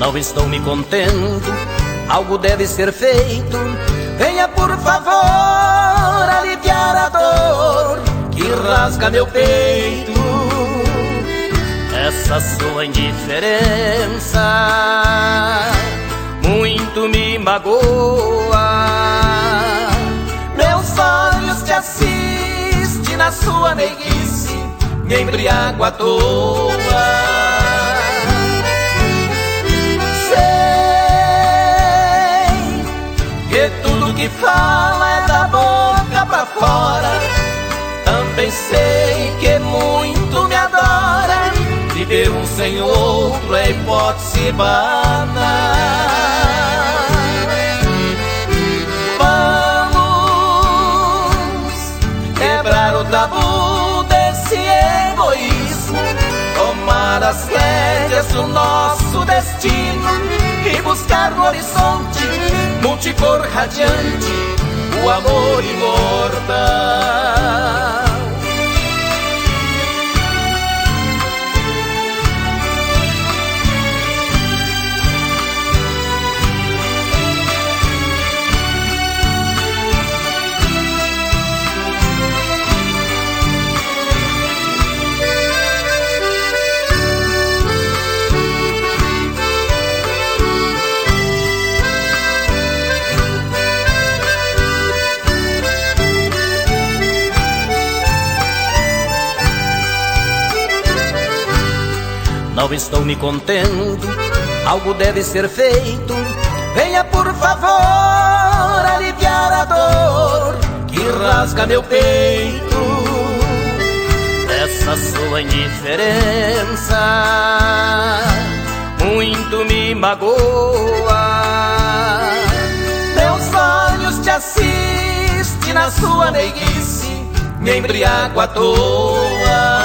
Não estou me contendo, algo deve ser feito. Venha por favor aliviar a dor que rasga meu peito. Essa sua indiferença muito me magoa. Meus olhos te assistem na sua meiguice, me embriago à toa. Sei que tudo que fala é da boca pra fora. Também sei que muito me adora. Viver um sem outro é hipótese banal. Vamos quebrar o tabu desse egoísmo, tomar as rédeas do nosso destino e buscar no horizonte multicor radiante o amor imortal. Não estou me contendo, algo deve ser feito. Venha por favor aliviar a dor que rasga meu peito. Essa sua indiferença muito me magoa. Meus olhos te assistem na sua meiguice, me embriago à toa.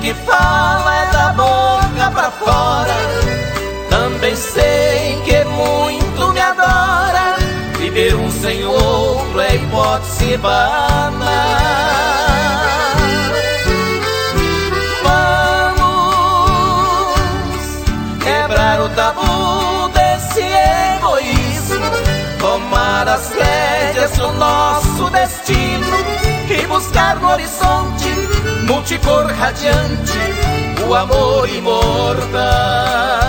Que fala é da boca pra fora. Também sei que muito me adora. Viver um sem outro é hipótese banal. Vamos quebrar o tabu desse egoísmo, tomar as rédeas do nosso destino e buscar no horizonte multicor radiante o amor imortal.